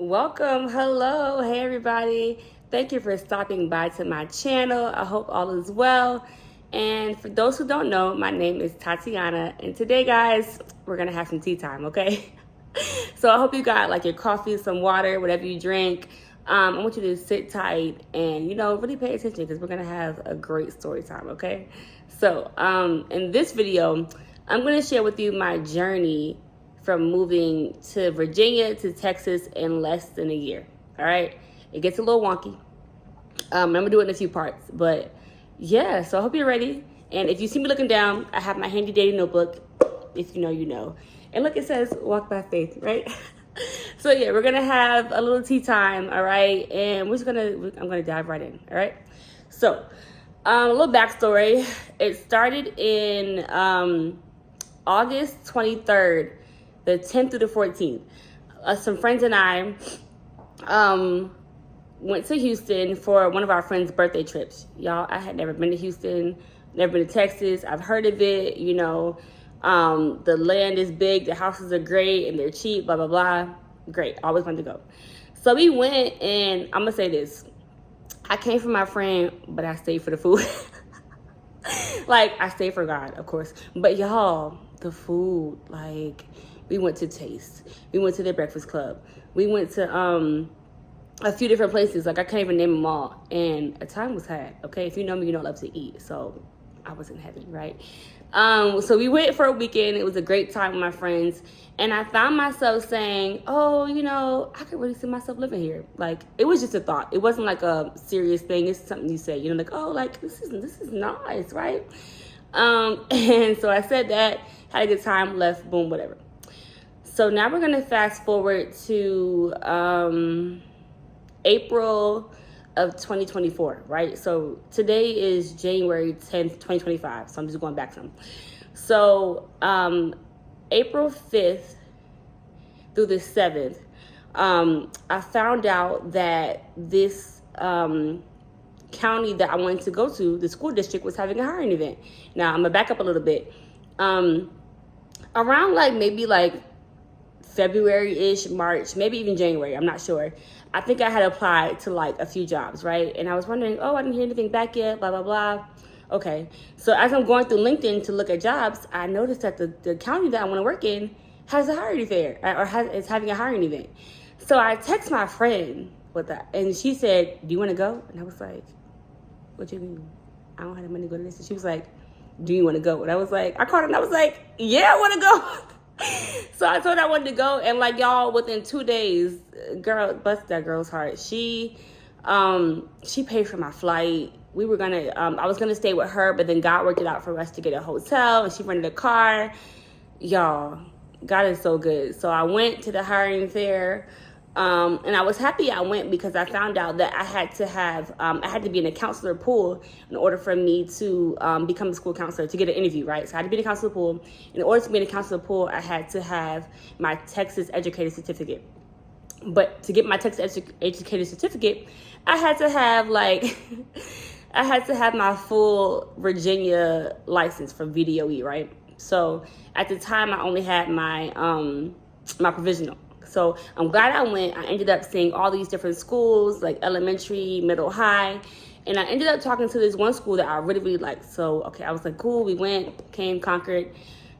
Welcome. Hello. Hey, everybody. Thank you for stopping by to my channel. I hope all is well. And for those who don't know, my name is Tyte'Anna. And today, guys, we're going to have some tea time, okay? So I hope you got like your coffee, some water, whatever you drink. I want you to sit tight and, really pay attention because we're going to have a great story time, okay? So in this video, I'm going to share with you my journey from moving to Virginia to Texas in less than a year. All right, it gets a little wonky. I'm gonna do it in a few parts, but yeah. So I hope you're ready. And if you see me looking down, I have my handy dandy notebook. If you know, you know. And look, it says "Walk by Faith," right? So yeah, we're gonna have a little tea time. All right, and I'm gonna dive right in. All right. So a little backstory. It started in August 23rd. The 10th through the 14th. Some friends and I went to Houston for one of our friends' birthday trips. Y'all, I had never been to Houston, never been to Texas. I've heard of it, the land is big, the houses are great, and they're cheap, blah, blah, blah. Great, always wanted to go. So we went, and I'm gonna say this. I came for my friend, but I stayed for the food. Like, I stayed for God, of course. But y'all, the food, like, we went to Taste. We went to the Breakfast Club. We went to a few different places. Like, I can't even name them all. And a time was had, okay? If you know me, you know I love to eat. So I was in heaven, right? So we went for a weekend. It was a great time with my friends. And I found myself saying, I could really see myself living here. Like, it was just a thought. It wasn't like a serious thing. It's something you say, this is nice, right? And so I said that, had a good time, left, boom, whatever. So now we're going to fast forward to April of 2024, right? So today is January 10th, 2025. So I'm just going back some. So April 5th through the 7th, I found out that this county that I wanted to go to, the school district, was having a hiring event. Now, I'm going to back up a little bit. Around maybe February-ish, March, maybe even January, I'm not sure. I think I had applied to a few jobs, right? And I was wondering, I didn't hear anything back yet, blah, blah, blah. Okay, so as I'm going through LinkedIn to look at jobs, I noticed that the county that I want to work in has a hiring fair, is having a hiring event. So I text my friend with that, and she said, do you want to go? And I was like, what do you mean? I don't have the money to go to this. And she was like, do you want to go? And I was like, I called her and I was like, yeah, I want to go. So I told her I wanted to go, and y'all, within 2 days, girl, busted that girl's heart. She paid for my flight. We were gonna, I was gonna stay with her, but then God worked it out for us to get a hotel, and she rented a car. Y'all, God is so good. So I went to the hiring fair, and I was happy I went because I found out that I had to be in a counselor pool in order for me to become a school counselor, to get an interview, right? So I had to be in a counselor pool. In order to be in a counselor pool, I had to have my Texas educator certificate. But to get my Texas educator certificate, I had to have I had to have my full Virginia license from VDOE, right? So at the time, I only had my my provisional. So I'm glad I went. I ended up seeing all these different schools, like elementary, middle, high. And I ended up talking to this one school that I really, really liked. So, okay, I was like, cool. We went, came, conquered.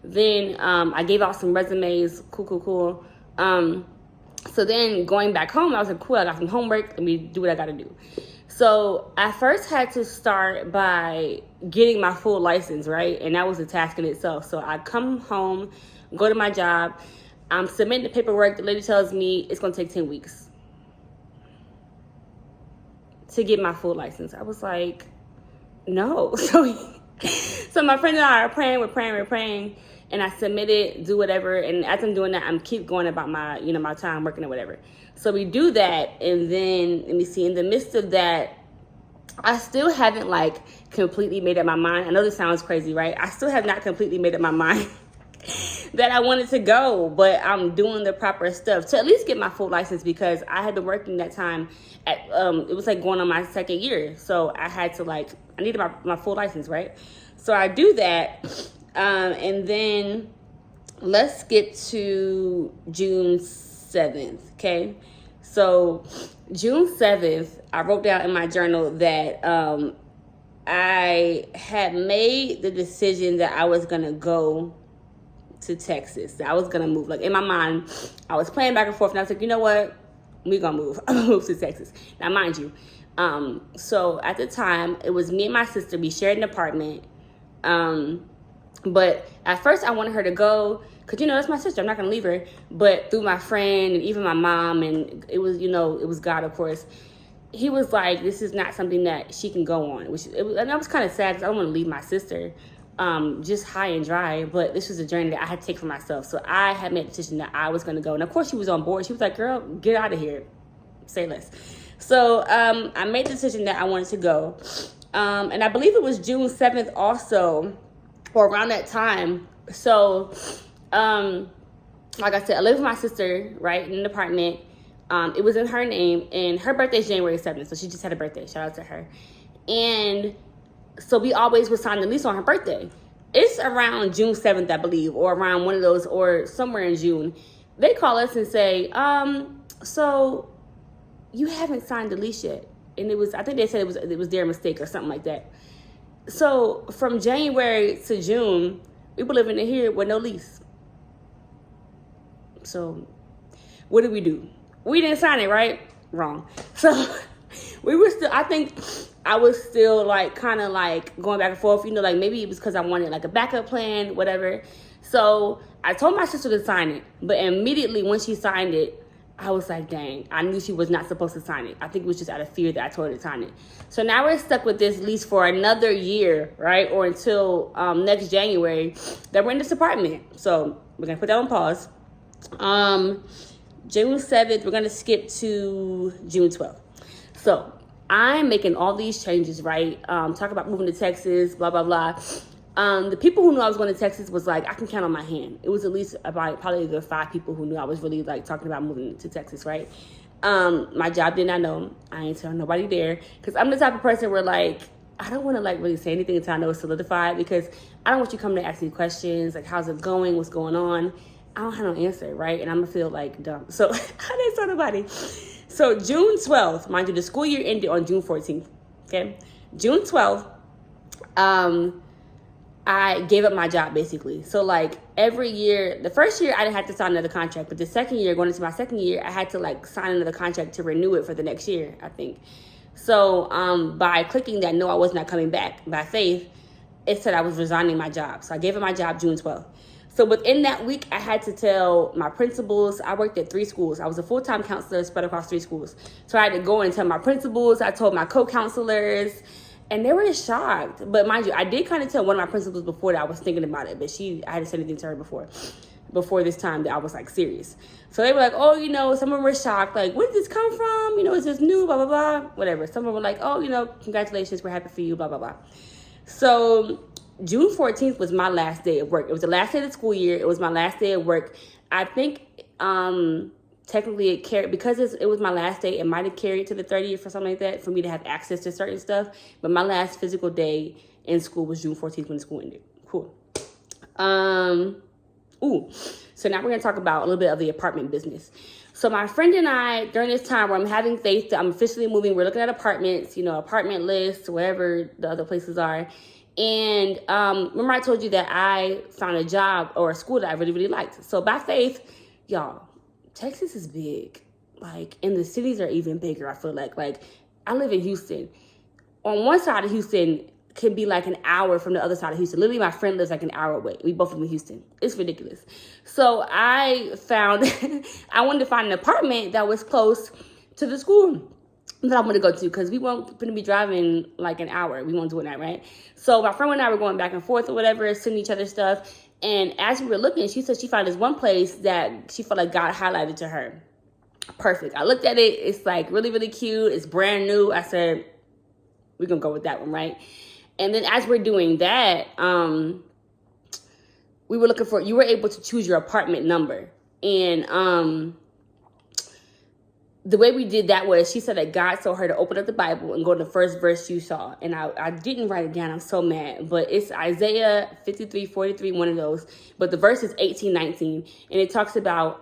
Then I gave out some resumes. Cool. So then going back home, I was like, cool, I got some homework. Let me do what I got to do. So I first had to start by getting my full license, right? And that was a task in itself. So I come home, go to my job. I'm submitting the paperwork. The lady tells me it's going to take 10 weeks to get my full license. I was like, no. So my friend and I are praying, we're praying. And I submit it, do whatever. And as I'm doing that, I'm keep going about my, my time working or whatever. So we do that. And then, let me see, in the midst of that, I still haven't completely made up my mind. I know this sounds crazy, right? I still have not completely made up my mind that I wanted to go, but I'm doing the proper stuff to at least get my full license because I had been working that time at, it was going on my second year. So I had to I needed my full license, right? So I do that. And then let's skip to June 7th. Okay. So June 7th, I wrote down in my journal that I had made the decision that I was going to go to Texas. That I was going to move. Like, in my mind, I was playing back and forth, and I was like, you know what? We're going to move. I'm going to move to Texas. Now, mind you, so at the time, it was me and my sister. We shared an apartment. But at first, I wanted her to go because, you know, that's my sister. I'm not going to leave her. But through my friend and even my mom, and it was, you know, it was God, of course, he was like, this is not something that she can go on. And I was kind of sad because I don't want to leave my sister just high and dry. But this was a journey that I had to take for myself. So I had made a decision that I was going to go. And, of course, she was on board. She was like, girl, get out of here. Say less. So I made the decision that I wanted to go. And I believe it was June 7th also, or around that time. So, like I said, I lived with my sister, right, in an apartment. It was in her name, and her birthday is January 7th, so she just had a birthday. Shout out to her. And so we always would sign the lease on her birthday. It's around June 7th, I believe, or around one of those, or somewhere in June. They call us and say, so you haven't signed the lease yet. And it was, I think they said it was their mistake or something like that. So from January to June, we were living in here with no lease. So what did we do? We didn't sign it, right? Wrong. So we were still, I think I was still like kind of like going back and forth, you know, like maybe it was because I wanted like a backup plan, whatever. So I told my sister to sign it, but immediately when she signed it, I was like, dang, I knew she was not supposed to sign it. I think it was just out of fear that I told her to sign it. So now we're stuck with this lease for another year, right? Or until next January that we're in this apartment. So we're going to put that on pause. June 7th, we're going to skip to June 12th. So I'm making all these changes, right? Talk about moving to Texas, blah, blah, blah. The people who knew I was going to Texas was like, I can count on my hand. It was at least about probably the 5 people who knew I was really like talking about moving to Texas, right? My job did not know. I ain't telling nobody there because I'm the type of person where like, I don't want to like really say anything until I know it's solidified because I don't want you coming to ask me questions like, how's it going? What's going on? I don't have no answer, right? And I'm going to feel like dumb. So I didn't tell nobody. So June 12th, mind you, the school year ended on June 14th, okay? June 12th, I gave up my job basically. So like every year, the first year I didn't have to sign another contract, but the second year, going into my second year, I had to like sign another contract to renew it for the next year, I think. So by clicking that no, I was not coming back by faith, it said I was resigning my job. So I gave up my job June 12th. So within that week, I had to tell my principals. I worked at 3 schools. I was a full-time counselor spread across 3 schools. So I had to go and tell my principals. I told my co-counselors. And they were shocked. But mind you, I did kind of tell one of my principals before that I was thinking about it. But I hadn't said anything to her before this time that I was like serious. So they were like, oh, you know, some of them were shocked. Like, where did this come from? You know, is this new? Blah, blah, blah. Whatever. Some of them were like, oh, you know, congratulations. We're happy for you. Blah, blah, blah. So June 14th was my last day of work. It was the last day of the school year. It was my last day of work. I think technically it carried, because it was my last day, it might have carried to the 30th or something like that for me to have access to certain stuff. But my last physical day in school was June 14th when the school ended. Cool. So now we're going to talk about a little bit of the apartment business. So my friend and I, during this time where I'm having faith that I'm officially moving, we're looking at apartments, you know, apartment lists, wherever the other places are. And remember I told you that I found a job or a school that I really, really liked. So by faith, y'all, Texas is big. Like, and the cities are even bigger, I feel like. Like, I live in Houston. On one side of Houston could be like an hour from the other side of Houston. Literally, my friend lives like an hour away. We both live in Houston. It's ridiculous. So I found, I wanted to find an apartment that was close to the school that I want to go to, because we won't going to be driving like an hour. We won't do that, right? So my friend and I were going back and forth or whatever, sending each other stuff. And as we were looking, she said she found this one place that she felt like God highlighted to her. Perfect. I looked at it. It's like really, really cute. It's brand new. I said, we're going to go with that one, right? And then as we're doing that, we were looking for, you were able to choose your apartment number. And the way we did that was, she said that God told her to open up the Bible and go to the first verse you saw. And I didn't write it down. I'm so mad. But it's Isaiah 53:43, one of those. But the verse is 18:19. And it talks about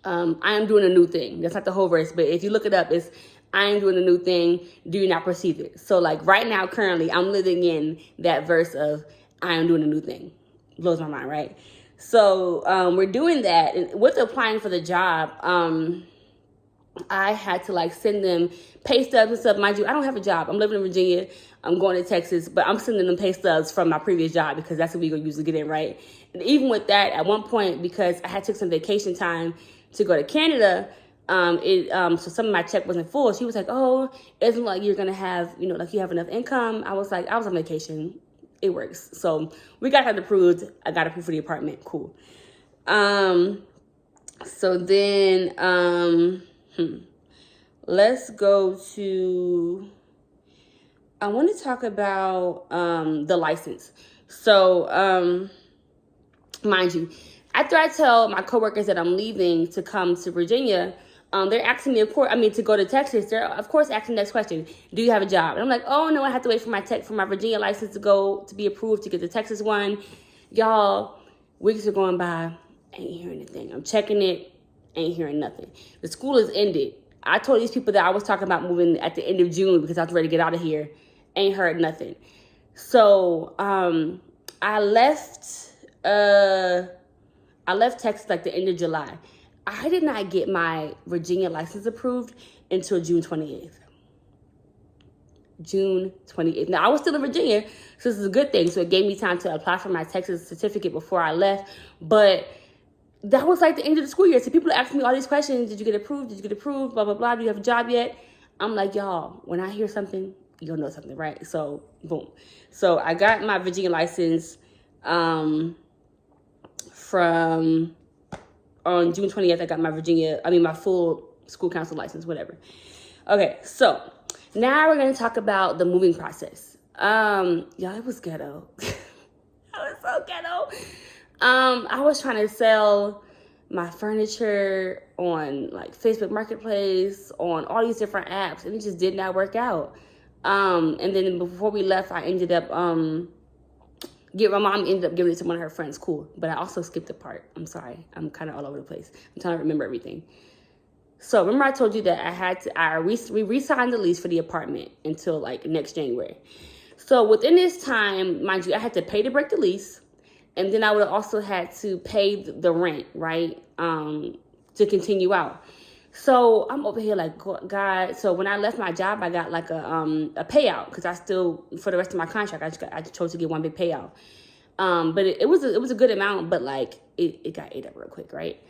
I am doing a new thing. That's not the whole verse, but if you look it up, it's I am doing a new thing. Do you not perceive it? So like right now, currently, I'm living in that verse of I am doing a new thing. Blows my mind, right? So we're doing that. And with applying for the job, I had to like send them pay stubs and stuff. Mind you, I don't have a job. I'm living in Virginia. I'm going to Texas, but I'm sending them pay stubs from my previous job because that's what we gonna usually get in, right? And even with that, at one point, because I had took some vacation time to go to Canada, so some of my check wasn't full. She was like, "Oh, isn't like you're gonna have, like you have enough income?" I was like, "I was on vacation. It works." So we got that approved. I got approved for the apartment. Cool. So then, let's go to. I want to talk about the license. So, mind you, after I tell my coworkers that I'm leaving to come to Virginia, they're asking me, to go to Texas. They're of course asking the next question: do you have a job? And I'm like, oh no, I have to wait for my Virginia license to be approved to get the Texas one. Y'all, weeks are going by, ain't hearing anything. I'm checking it, ain't hearing nothing. The school has ended. I told these people that I was talking about moving at the end of June because I was ready to get out of here. Ain't heard nothing. So I left Texas like the end of July. I did not get my Virginia license approved until June 28th. June 28th. Now, I was still in Virginia, so this is a good thing. So it gave me time to apply for my Texas certificate before I left. But that was like the end of the school year. So people are asking me all these questions. Did you get approved? Did you get approved? Blah, blah, blah. Do you have a job yet? I'm like, y'all, when I hear something, you'll know something, right? So, boom. So I got my Virginia license on June 20th. I got my full school council license, whatever. Okay, so now we're going to talk about the moving process. Y'all, it was ghetto. It was so ghetto. I was trying to sell my furniture on like Facebook Marketplace, on all these different apps, and it just did not work out. And then before we left, I ended up, my mom ended up giving it to one of her friends. Cool. But I also skipped a part. I'm sorry. I'm kind of all over the place. I'm trying to remember everything. So remember I told you that we re-signed the lease for the apartment until like next January. So within this time, mind you, I had to pay to break the lease. And then I would also had to pay the rent, right? To continue out. So I'm over here like, God. So when I left my job, I got like a payout because I still, for the rest of my contract, I chose to get one big payout. But it was a good amount, but like it got ate up real quick, right?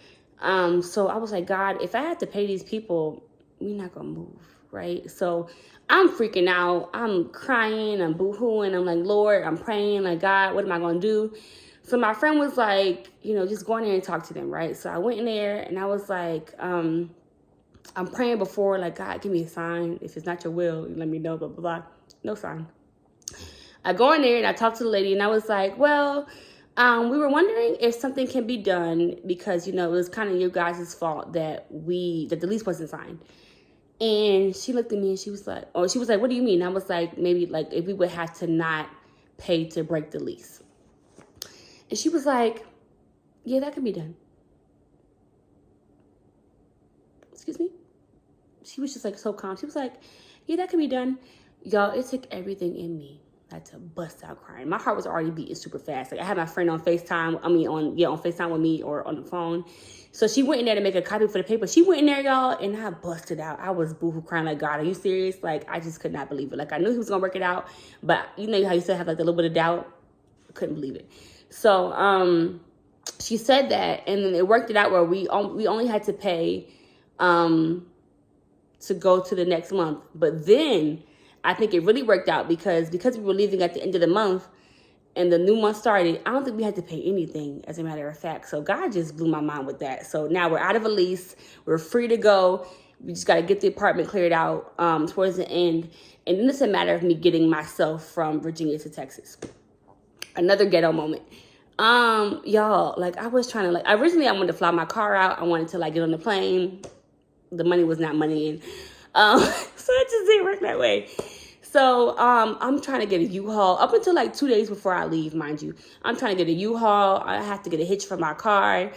So I was like, God, if I had to pay these people, we're not gonna move, right? So I'm freaking out. I'm crying. I'm boo-hooing. I'm like, Lord, I'm praying. Like, God, what am I gonna do? So my friend was like, just go in there and talk to them, right? So I went in there and I was like, I'm praying before, like, God, give me a sign. If it's not your will, let me know, blah, blah, blah. No sign. I go in there and I talked to the lady and I was like, well, we were wondering if something can be done because, it was kind of your guys' fault that the lease wasn't signed. And she looked at me and she was like, what do you mean? I was like, maybe like if we would have to not pay to break the lease. And she was like, yeah, that could be done. Excuse me? She was just like so calm. She was like, yeah, that could be done. Y'all, it took everything in me. I had to bust out crying. My heart was already beating super fast. Like I had my friend on FaceTime. On FaceTime with me or on the phone. So she went in there to make a copy for the paper. She went in there, y'all, and I busted out. I was boohoo crying like, God, are you serious? Like, I just could not believe it. Like, I knew he was going to work it out. But you know how you still have like a little bit of doubt? I couldn't believe it. So she said that, and then it worked it out where we only had to pay to go to the next month. But then I think it really worked out because we were leaving at the end of the month and the new month started, I don't think we had to pay anything, as a matter of fact. So God just blew my mind with that. So now we're out of a lease. We're free to go. We just got to get the apartment cleared out towards the end. And then it's a matter of me getting myself from Virginia to Texas. Another ghetto moment. Y'all, like I was trying to originally I wanted to fly my car out. I wanted to get on the plane. The money was not money in. So it just didn't work that way. So I'm trying to get a U-Haul up until 2 days before I leave, mind you. I'm trying to get a U-Haul. I have to get a hitch for my car.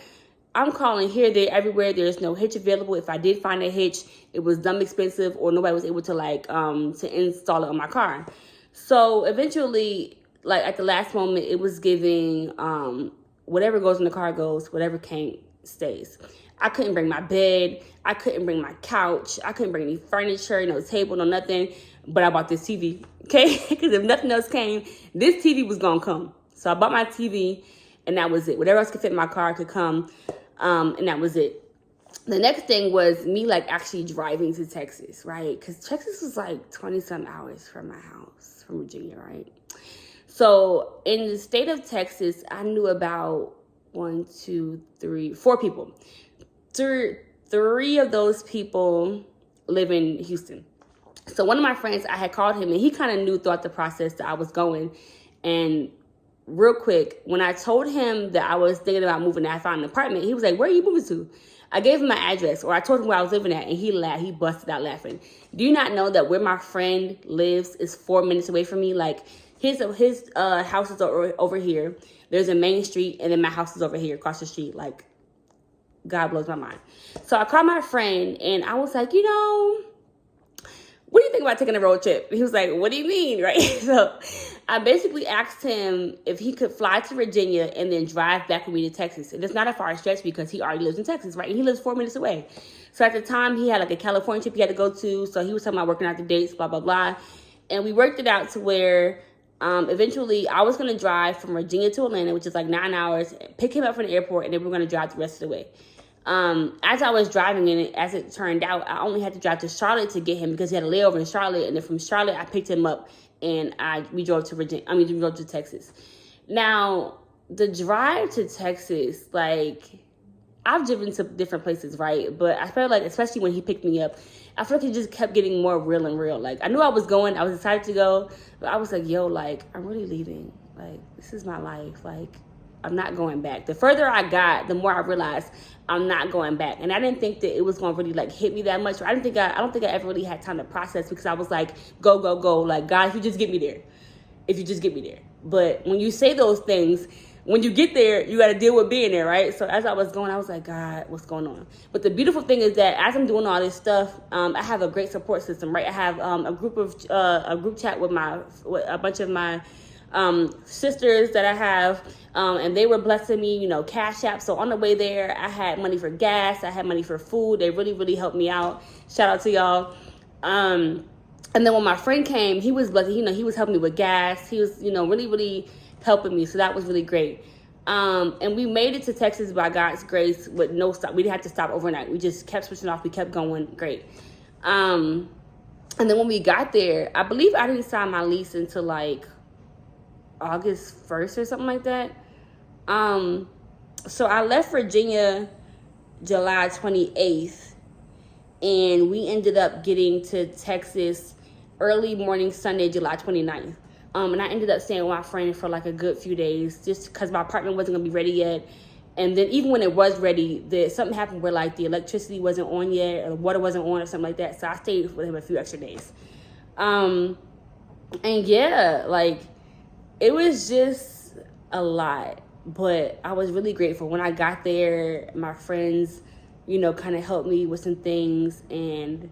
I'm calling here, there, everywhere. There's no hitch available. If I did find a hitch, it was dumb expensive, or nobody was able to to install it on my car. So eventually, like at the last moment, it was giving whatever goes in the car goes, whatever came stays. I couldn't bring my bed. I couldn't bring my couch. I couldn't bring any furniture, no table, no nothing. But I bought this TV, okay? Because if nothing else came, this TV was gonna come. So I bought my TV, and that was it. Whatever else could fit in my car could come, and that was it. The next thing was me actually driving to Texas, right? Because Texas was 20-some hours from my house, from Virginia, right? So in the state of Texas, I knew about 4 people. Three of those people live in Houston. So one of my friends, I had called him, and he kind of knew throughout the process that I was going. And real quick, when I told him that I was thinking about moving, and I found an apartment, he was like, "Where are you moving to?" I gave him my address, or I told him where I was living at, and he laughed. He busted out laughing. Do you not know that where my friend lives is 4 minutes away from me? His house is over here. There's a main street, and then my house is over here across the street. God blows my mind. So I called my friend, and I was like, what do you think about taking a road trip? He was like, what do you mean, right? So I basically asked him if he could fly to Virginia and then drive back with me to Texas. And it's not a far stretch because he already lives in Texas, right? And he lives 4 minutes away. So at the time, he had a California trip he had to go to. So he was talking about working out the dates, blah, blah, blah. And we worked it out to where eventually I was going to drive from Virginia to Atlanta, which is 9 hours, pick him up from the airport, and then we were going to drive the rest of the way. As I was driving in it, as it turned out, I only had to drive to Charlotte to get him because he had a layover in Charlotte. And then from Charlotte, I picked him up, and we drove to we drove to Texas. Now, the drive to Texas, I've driven to different places, right? But I felt especially when he picked me up, I feel it just kept getting more real and real. I knew I was going, I was excited to go, but I was I'm really leaving. This is my life. I'm not going back. The further I got, the more I realized I'm not going back. And I didn't think that it was going to really hit me that much. I don't think I ever really had time to process because I was go, go, go. God, if you just get me there. If you just get me there. But when you say those things, when you get there, you got to deal with being there, right? So as I was going, I was like, God, what's going on? But the beautiful thing is that as I'm doing all this stuff, I have a great support system, right? I have a group chat with a bunch of my sisters that I have, and they were blessing me, Cash App. So on the way there, I had money for gas, I had money for food. They really, really helped me out. Shout out to y'all. And then when my friend came, he was blessing. He was helping me with gas. He was, really, really helping me. So that was really great. And we made it to Texas by God's grace with no stop. We didn't have to stop overnight. We just kept switching off. We kept going. Great. And then when we got there, I believe I didn't sign my lease until August 1st or something like that. So I left Virginia July 28th, and we ended up getting to Texas early morning Sunday, July 29th. And I ended up staying with my friend for a good few days just because my apartment wasn't going to be ready yet. And then even when it was ready, something happened where the electricity wasn't on yet or the water wasn't on or something like that. So I stayed with him a few extra days. And yeah, it was just a lot, but I was really grateful. When I got there, my friends, kind of helped me with some things, and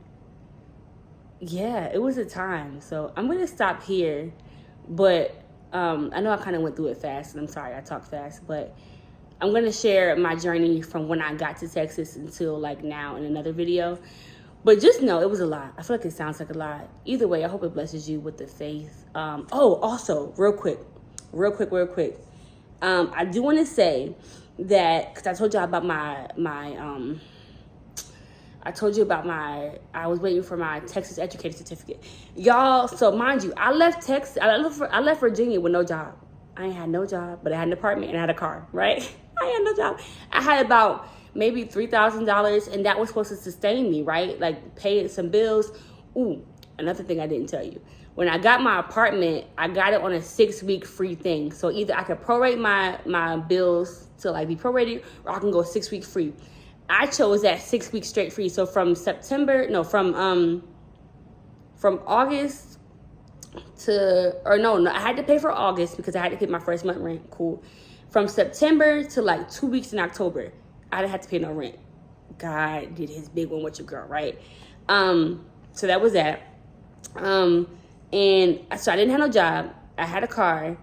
yeah, it was a time. So I'm going to stop here, but I know I kind of went through it fast, and I'm sorry I talked fast, but I'm going to share my journey from when I got to Texas until now in another video. But just know it was a lot. I feel it sounds like a lot. Either way, I hope it blesses you with the faith. Also, real quick. I do want to say that, because I told you about I was waiting for my Texas educator certificate. Y'all, so mind you, I left Texas, I left Virginia with no job. I ain't had no job, but I had an apartment and I had a car, right? I had no job. I had about maybe $3,000, and that was supposed to sustain me, right? Paying some bills. Ooh, another thing I didn't tell you. When I got my apartment, I got it on a 6-week free thing. So either I could prorate my bills to be prorated, or I can go 6 weeks free. I chose that 6 weeks straight free. So from August I had to pay for August because I had to pay my first month rent. Cool. From September to 2 weeks in October, I didn't have to pay no rent. God did his big one with your girl, right? So that was that. And so I didn't have no job. I had a car,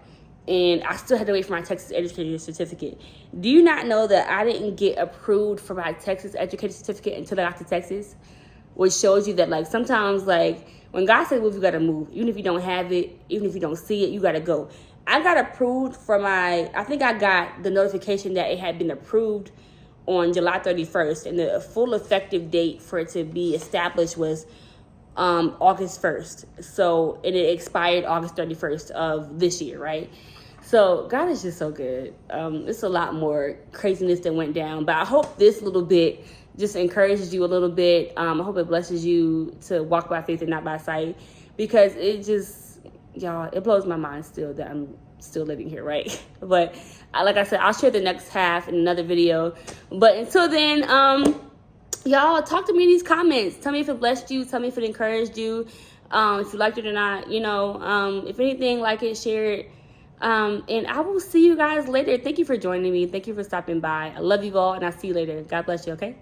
and I still had to wait for my Texas educator certificate. Do you not know that I didn't get approved for my Texas educator certificate until I got to Texas? Which shows you that, like, sometimes, like, when God says move, you gotta move. Even if you don't have it, even if you don't see it, you gotta go. I got approved for I think I got the notification that it had been approved on July 31st, and the full effective date for it to be established was August 1st. So, and it expired August 31st of this year, right? So God is just so good. It's a lot more craziness that went down, but I hope this little bit just encourages you a little bit. I hope it blesses you to walk by faith and not by sight, because it just, y'all, it blows my mind still that I'm still living here, right? But like I said, I'll share the next half in another video. But until then, y'all, talk to me in these comments. Tell me if it blessed you. Tell me if it encouraged you. If you liked it or not, you know. If anything, like it, share it. And I will see you guys later. Thank you for joining me. Thank you for stopping by. I love you all, and I'll see you later. God bless you, okay?